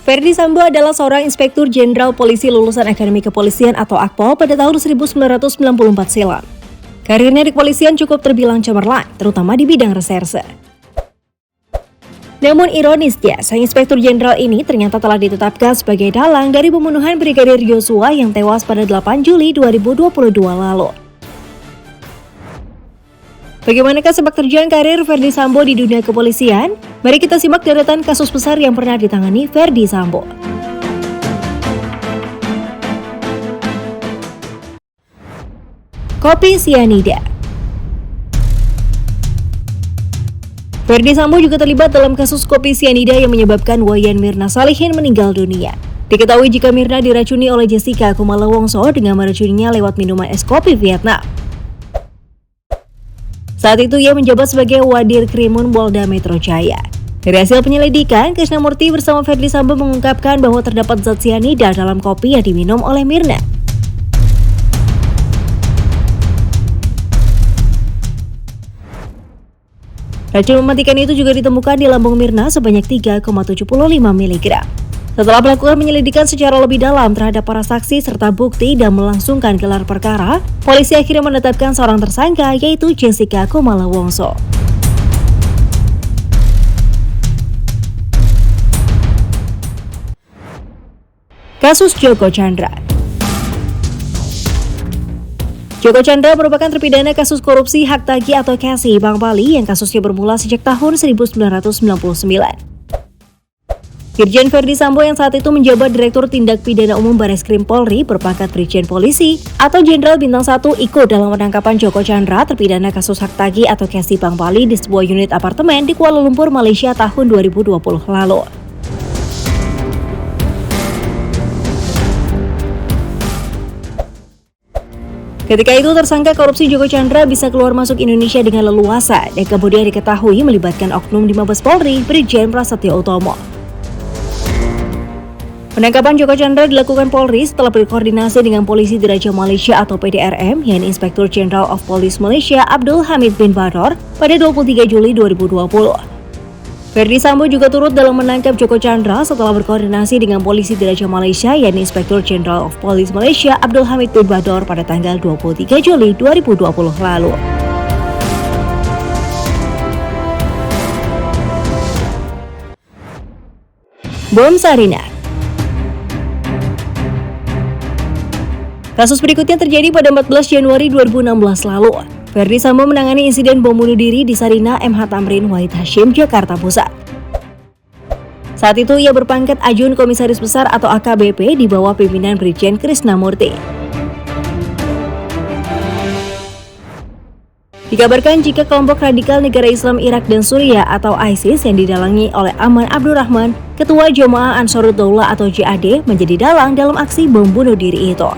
Ferdy Sambo adalah seorang inspektur jenderal polisi lulusan Akademi Kepolisian atau Akpol pada tahun 1994 silam. Karirnya di kepolisian cukup terbilang cemerlang, terutama di bidang reserse. Namun ironisnya, sang inspektur jenderal ini ternyata telah ditetapkan sebagai dalang dari pembunuhan Brigadir Yosua yang tewas pada 8 Juli 2022 lalu. Bagaimanakah sepak terjang karir Ferdy Sambo di dunia kepolisian? Mari kita simak deretan kasus besar yang pernah ditangani Ferdy Sambo. Kopi sianida. Ferdy Sambo juga terlibat dalam kasus kopi sianida yang menyebabkan Wayan Mirna Salihin meninggal dunia. Diketahui jika Mirna diracuni oleh Jessica Kumala Wongso dengan meracuninya lewat minuman es kopi Vietnam. Saat itu ia menjabat sebagai Wadir Krimun Polda Metro Jaya. Dari hasil penyelidikan, Krisnamurti bersama Ferdy Sambo mengungkapkan bahwa terdapat zat sianida dalam kopi yang diminum oleh Mirna. Racun mematikan itu juga ditemukan di lambung Mirna sebanyak 3,75 mg. Setelah melakukan penyelidikan secara lebih dalam terhadap para saksi serta bukti dan melangsungkan gelar perkara, polisi akhirnya menetapkan seorang tersangka yaitu Jessica Kumala Wongso. Kasus Joko Chandra. Joko Chandra merupakan terpidana kasus korupsi hak tagih atau KASI Bank Bali yang kasusnya bermula sejak tahun 1999. Irjen Ferdy Sambo yang saat itu menjabat Direktur Tindak Pidana Umum Bareskrim Polri berpangkat Brigjen Polisi atau Jenderal Bintang 1 ikut dalam penangkapan Joko Chandra terpidana kasus hak tagih atau KASI Bank Bali di sebuah unit apartemen di Kuala Lumpur, Malaysia tahun 2020 lalu. Ketika itu tersangka korupsi Joko Chandra bisa keluar masuk Indonesia dengan leluasa dan kemudian diketahui melibatkan oknum di Mabes Polri Brigjen Prasetyo Utomo. Penangkapan Joko Chandra dilakukan Polri setelah berkoordinasi dengan Polisi Diraja Malaysia atau PDRM, yakni Inspektur General of Police Malaysia Abdul Hamid bin Bador pada 23 Juli 2020. Ferdy Sambo juga turut dalam menangkap Joko Chandra setelah berkoordinasi dengan Polisi Diraja Malaysia, yakni Inspektur General of Police Malaysia Abdul Hamid bin Bador pada tanggal 23 Juli 2020 lalu. Bom Sarinah. Kasus berikutnya terjadi pada 14 Januari 2016 lalu. Ferdy Sambo menangani insiden bom bunuh diri di Sarinah MH Tamrin Wahid Hashim, Jakarta Pusat. Saat itu ia berpangkat Ajun Komisaris Besar atau AKBP di bawah pimpinan Brigjen Krisnamurti. Dikabarkan jika kelompok radikal negara Islam Irak dan Suriah atau ISIS yang didalangi oleh Aman Abdurrahman, Ketua Jamaah Ansarud Daulah atau JAD, menjadi dalang dalam aksi bom bunuh diri itu.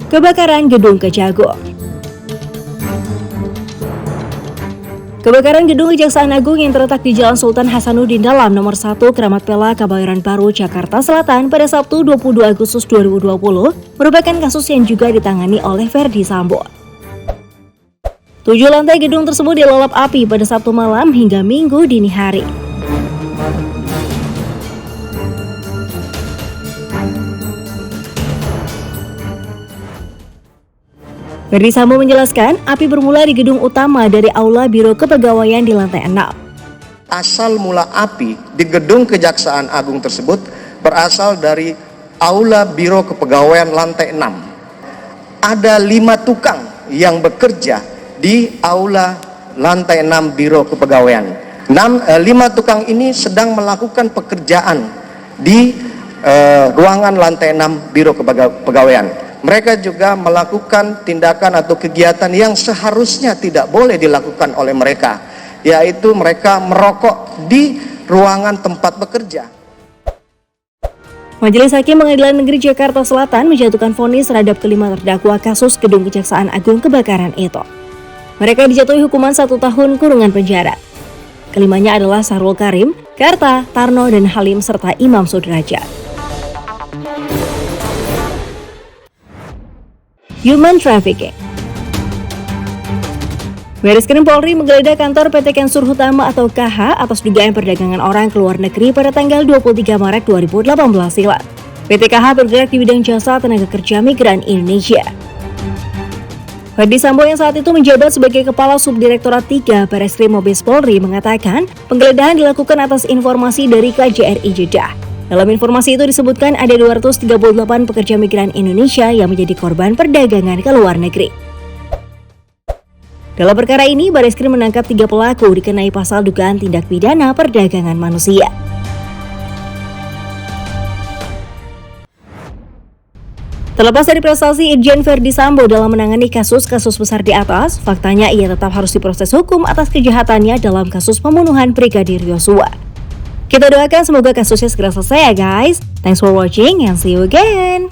Kebakaran Gedung Kejagung. Kebakaran Gedung Kejaksaan Agung yang terletak di Jalan Sultan Hasanuddin Dalam nomor 1 Kramat Pela, Kebayoran Baru, Jakarta Selatan pada Sabtu 22 Agustus 2020 merupakan kasus yang juga ditangani oleh Ferdy Sambo. 7 lantai gedung tersebut dilalap api pada Sabtu malam hingga Minggu dini hari. Ferdy Sambo menjelaskan, api bermula di gedung utama dari Aula Biro Kepegawaian di lantai 6. Asal mula api di gedung Kejaksaan Agung tersebut berasal dari Aula Biro Kepegawaian lantai 6. Ada 5 tukang yang bekerja di Aula lantai 6 Biro Kepegawaian. 5 tukang ini sedang melakukan pekerjaan di ruangan lantai 6 Biro Kepegawaian. Mereka juga melakukan tindakan atau kegiatan yang seharusnya tidak boleh dilakukan oleh mereka, yaitu mereka merokok di ruangan tempat bekerja. Majelis Hakim Pengadilan Negeri Jakarta Selatan menjatuhkan vonis terhadap kelima terdakwa kasus Gedung Kejaksaan Agung kebakaran itu. Mereka dijatuhi hukuman 1 tahun kurungan penjara. Kelimanya adalah Sarul Karim, Karta, Tarno, dan Halim serta Imam Sudrajat. Human Trafficking. Bareskrim Polri menggeledah kantor PT Kensur Hutama atau KH atas dugaan perdagangan orang ke luar negeri pada tanggal 23 Maret 2018 silam. PT KH bergerak di bidang jasa tenaga kerja migran Indonesia. Ferdi Sambo yang saat itu menjabat sebagai Kepala Subdirektorat 3 Bareskrim Mabes Polri mengatakan penggeledahan dilakukan atas informasi dari KJRI Jeddah. Dalam informasi itu disebutkan ada 238 pekerja migran Indonesia yang menjadi korban perdagangan ke luar negeri. Dalam perkara ini, Bareskrim menangkap 3 pelaku dikenai pasal dugaan tindak pidana perdagangan manusia. Terlepas dari prestasi Irjen Ferdi Sambo dalam menangani kasus-kasus besar di atas, faktanya ia tetap harus diproses hukum atas kejahatannya dalam kasus pembunuhan Brigadir Yosua. Kita doakan semoga kasusnya segera selesai ya guys. Thanks for watching and see you again.